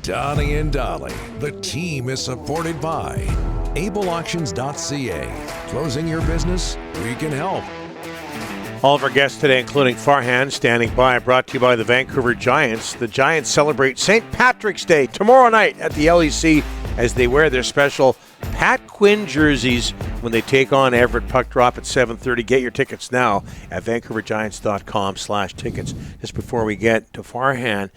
Donnie and Dolly. The team is supported by ableauctions.ca. Closing your business? We can help. All of our guests today, including Farhan, standing by, brought to you by the Vancouver Giants. The Giants celebrate St. Patrick's Day tomorrow night at the LEC as they wear their special Pat Quinn jerseys when they take on Everett. Puck drop at 7:30. Get your tickets now at vancouvergiants.com/tickets. Just before we get to Farhan,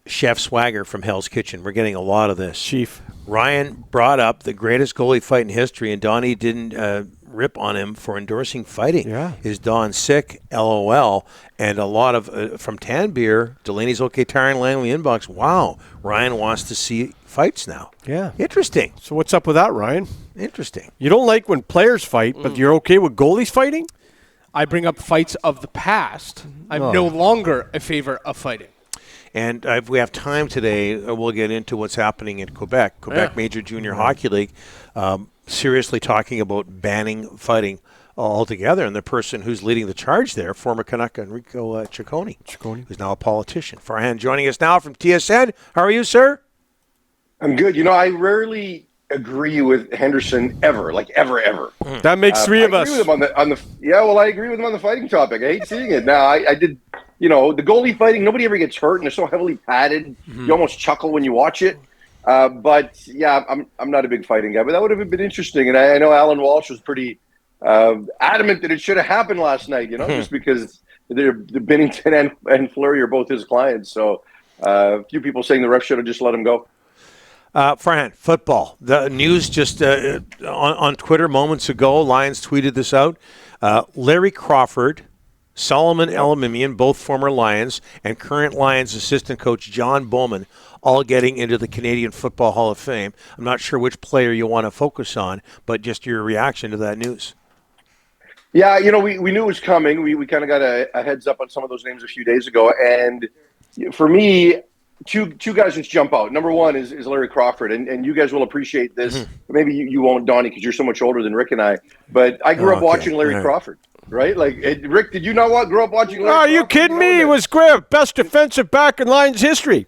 Chef Swagger from Hell's Kitchen. We're getting a lot of this. Chief. Ryan brought up the greatest goalie fight in history, and Donnie didn't rip on him for endorsing fighting. Yeah. Is Don sick? LOL. And a lot of, from Tan Beer, Delaney's OK Tire and Langley Inbox, wow, Ryan wants to see fights now. Yeah. Interesting. So what's up with that, Ryan? Interesting. You don't like when players fight, but you're okay with goalies fighting? I bring up fights of the past. I'm no longer a favor of fighting. And if we have time today, we'll get into what's happening in Quebec. Quebec Major Junior Hockey League seriously talking about banning fighting altogether. And the person who's leading the charge there, former Canuck Enrico Ciccone, who's now a politician. Farhan joining us now from TSN. How are you, sir? I'm good. You know, I rarely agree with Henderson ever. That makes three of us. I agree with him on the I agree with him on the fighting topic. I hate seeing it. Now, I did, the goalie fighting, nobody ever gets hurt, and they're so heavily padded. You almost chuckle when you watch it. But, yeah, I'm not a big fighting guy, but that would have been interesting. And I know Alan Walsh was pretty adamant that it should have happened last night, just because Binnington and Fleury are both his clients. So a few people saying the ref should have just let him go. Farhan, football. The news just on Twitter moments ago, Lions tweeted this out. Larry Crawford, Solomon Elimimian, both former Lions, and current Lions assistant coach John Bowman, all getting into the Canadian Football Hall of Fame. I'm not sure which player you want to focus on, but just your reaction to that news. Yeah, we knew it was coming. We kind of got a heads up on some of those names a few days ago. And for me, two guys just jump out. Number one is Larry Crawford, and you guys will appreciate this. Maybe you won't, Donnie, because you're so much older than Rick and I. But I grew up watching Larry Crawford, right? Rick, did you not grow up watching Larry Crawford? Are you kidding me? He was great. Best defensive back in Lions history.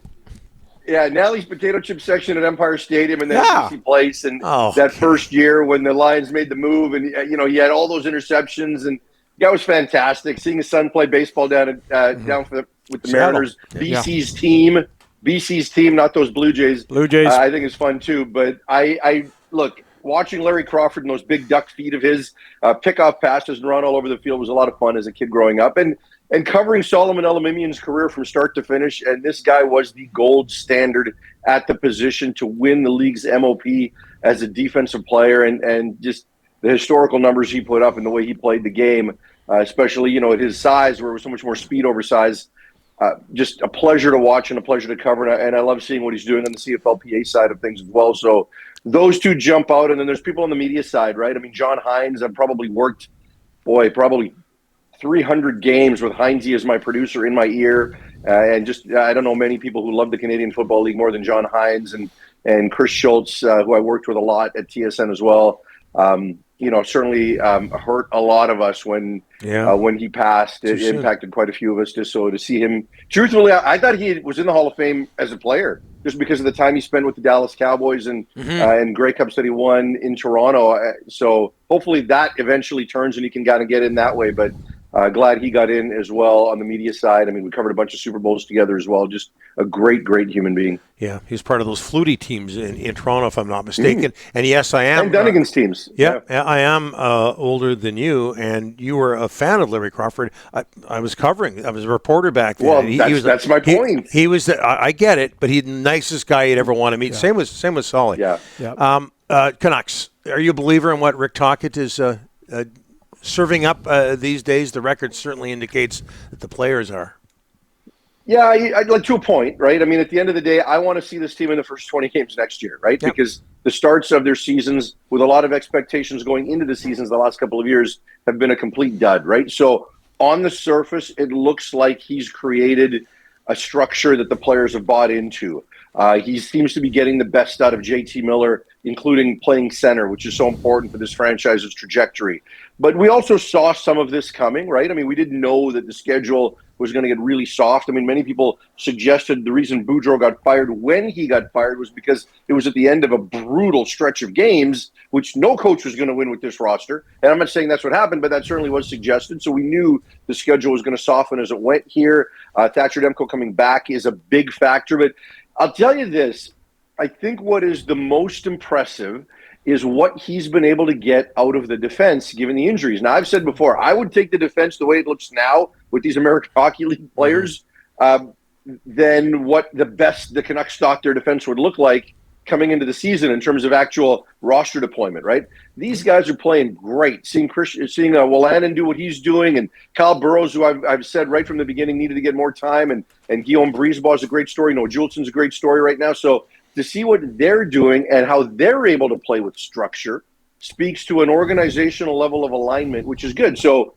Yeah, Nally's potato chip section at Empire Stadium and then BC Place, and that first year when the Lions made the move, and he had all those interceptions, and that was fantastic. Seeing his son play baseball down with the Mariners, BC's team, not those Blue Jays. I think is fun too. But I look, watching Larry Crawford and those big duck feet of his, pick off passes and run all over the field was a lot of fun as a kid growing up. And covering Solomon Elimimian's career from start to finish, and this guy was the gold standard at the position to win the league's MOP as a defensive player, and just the historical numbers he put up and the way he played the game, especially at his size, where it was so much more speed over size. Just a pleasure to watch and a pleasure to cover, and I love seeing what he's doing on the CFLPA side of things as well. So those two jump out, and then there's people on the media side, right? I mean, John Hines, I've probably worked, probably 300 games with Heinze as my producer in my ear, and just I don't know many people who love the Canadian Football League more than John Hines and Chris Schultz, who I worked with a lot at TSN as well. Certainly hurt a lot of us when he passed. It impacted quite a few of us. Just so to see him, truthfully, I thought he was in the Hall of Fame as a player, just because of the time he spent with the Dallas Cowboys and Grey Cups that he won in Toronto. So hopefully that eventually turns and he can kind of get in that way. But glad he got in as well on the media side. I mean, we covered a bunch of Super Bowls together as well. Just a great, great human being. Yeah, he's part of those Flutie teams in Toronto, if I'm not mistaken. And yes, I am. And Dunnigan's teams. Yeah, I am older than you, and you were a fan of Larry Crawford. I was a reporter back then. Well, that's my point. He was, I get it, but he's the nicest guy you'd ever want to meet. Yeah. Same with Solly. Yeah. Canucks, are you a believer in what Rick Tocchet is serving up these days? The record certainly indicates that the players are. Yeah, I'd like to a point, right? I mean, at the end of the day, I want to see this team in the first 20 games next year, right? Yep. Because the starts of their seasons, with a lot of expectations going into the seasons the last couple of years, have been a complete dud, right? So on the surface, it looks like he's created a structure that the players have bought into. He seems to be getting the best out of JT Miller, including playing center, which is so important for this franchise's trajectory. But we also saw some of this coming, right? I mean, we didn't know that the schedule was going to get really soft. I mean, many people suggested the reason Boudreau got fired when he got fired was because it was at the end of a brutal stretch of games, which no coach was going to win with this roster. And I'm not saying that's what happened, but that certainly was suggested. So we knew the schedule was going to soften as it went here. Thatcher Demko coming back is a big factor. But I'll tell you this, I think what is the most impressive is what he's been able to get out of the defense given the injuries. Now, I've said before, I would take the defense the way it looks now with these American Hockey League players than what the Canucks thought their defense would look like coming into the season in terms of actual roster deployment, right? These guys are playing great. Seeing Wolanin do what he's doing, and Kyle Burrows, who I've said right from the beginning needed to get more time, and Guillaume Brisebois is a great story. Noah Juleson's a great story right now. So to see what they're doing and how they're able to play with structure speaks to an organizational level of alignment, which is good. So,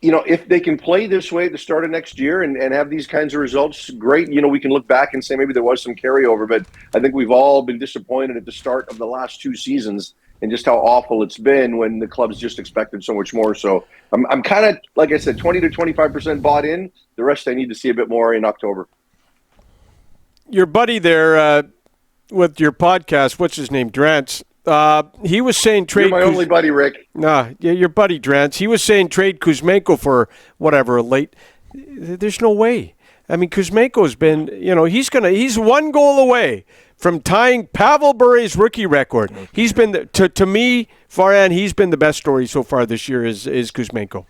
if they can play this way at the start of next year and have these kinds of results, great. We can look back and say maybe there was some carryover, but I think we've all been disappointed at the start of the last 2 seasons and just how awful it's been when the club's just expected so much more. So I'm kind of, like I said, 20 to 25% bought in. The rest I need to see a bit more in October. Your buddy there with your podcast, what's his name, Drance, he was saying trade. You're my only buddy, Rick. Your buddy Drance. He was saying trade Kuzmenko for whatever late. There's no way. I mean, Kuzmenko's been, he's 1 goal away from tying Pavel Bure's rookie record. He's been to me, Farhan. He's been the best story so far this year. Is Kuzmenko.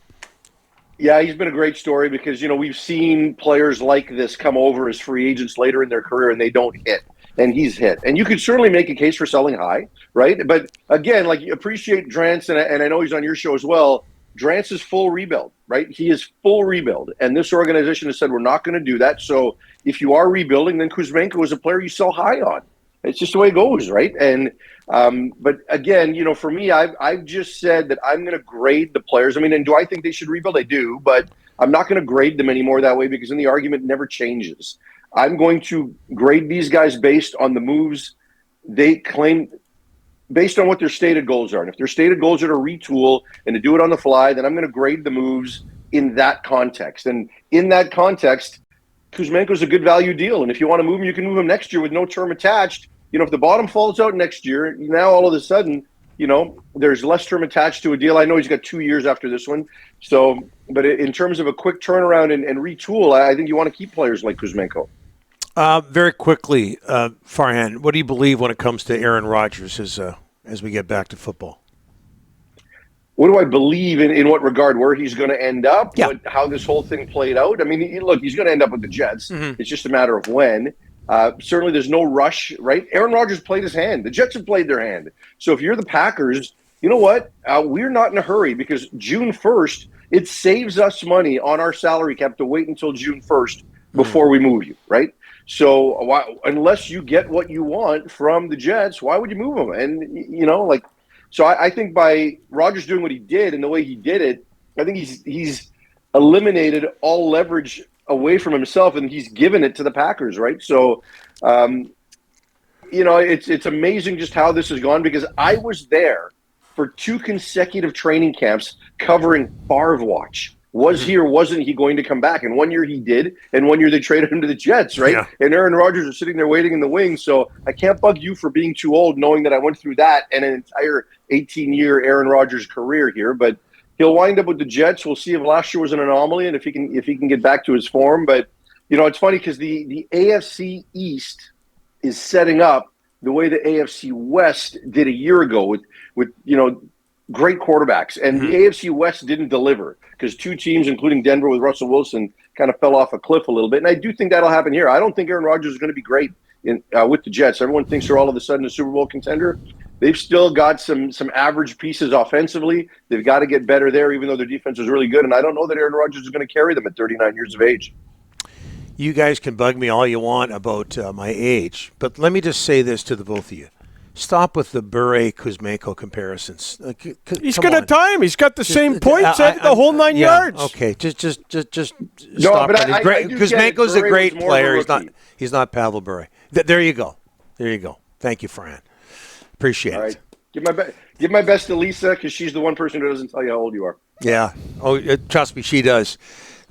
Yeah, he's been a great story because we've seen players like this come over as free agents later in their career and they don't hit. And he's hit. And you could certainly make a case for selling high, right? But again, you appreciate Drance, and I know he's on your show as well. Drance is full rebuild, right? He is full rebuild. And this organization has said, we're not going to do that. So if you are rebuilding, then Kuzmenko is a player you sell high on. It's just the way it goes, right? And but again, for me, I've just said that I'm going to grade the players. I mean, and do I think they should rebuild? I do, but I'm not going to grade them anymore that way because then the argument never changes. I'm going to grade these guys based on the moves they claim, based on what their stated goals are. And if their stated goals are to retool and to do it on the fly, then I'm going to grade the moves in that context. And in that context, Kuzmenko's a good value deal. And if you want to move him, you can move him next year with no term attached. If the bottom falls out next year, now all of a sudden, there's less term attached to a deal. I know he's got 2 years after this one. So, but in terms of a quick turnaround and retool, I think you want to keep players like Kuzmenko. Very quickly, Farhan, what do you believe when it comes to Aaron Rodgers as we get back to football? What do I believe in what regard? Where he's going to end up? Yeah. How this whole thing played out? I mean, look, he's going to end up with the Jets. Mm-hmm. It's just a matter of when. Certainly there's no rush, right? Aaron Rodgers played his hand. The Jets have played their hand. So if you're the Packers, you know what? We're not in a hurry because June 1st, it saves us money on our salary cap to wait until June 1st before we move you, right? So unless you get what you want from the Jets, why would you move them? And, so I think by Rodgers doing what he did and the way he did it, I think he's eliminated all leverage away from himself and he's given it to the Packers, right? So, it's amazing just how this has gone because I was there for 2 consecutive training camps covering Favre Watch. Was he or wasn't he going to come back? And 1 year he did, and 1 year they traded him to the Jets, right? Yeah. And Aaron Rodgers is sitting there waiting in the wings. So I can't bug you for being too old, knowing that I went through that and an entire 18-year Aaron Rodgers career here. But he'll wind up with the Jets. We'll see if last year was an anomaly and if he can get back to his form. But it's funny because the AFC East is setting up the way the AFC West did a year ago with great quarterbacks. And the AFC West didn't deliver because 2 teams, including Denver with Russell Wilson, kind of fell off a cliff a little bit. And I do think that'll happen here. I don't think Aaron Rodgers is going to be great with the Jets. Everyone thinks they're all of a sudden a Super Bowl contender. They've still got some average pieces offensively. They've got to get better there, even though their defense is really good. And I don't know that Aaron Rodgers is going to carry them at 39 years of age. You guys can bug me all you want about my age, but let me just say this to the both of you. Stop with the Bure-Kuzmenko comparisons. He's going to tie him. He's got the same points at the whole 9 yards. Okay, just stop. But Kuzmenko's a great player. He's not Pavel Bure. There you go. Thank you, Fran. Appreciate it. Give my best to Lisa because she's the one person who doesn't tell you how old you are. Yeah. Oh, trust me, she does.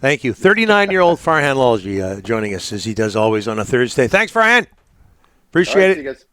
Thank you. 39-year-old Farhan Lalji joining us as he does always on a Thursday. Thanks, Farhan. Appreciate it. See you guys.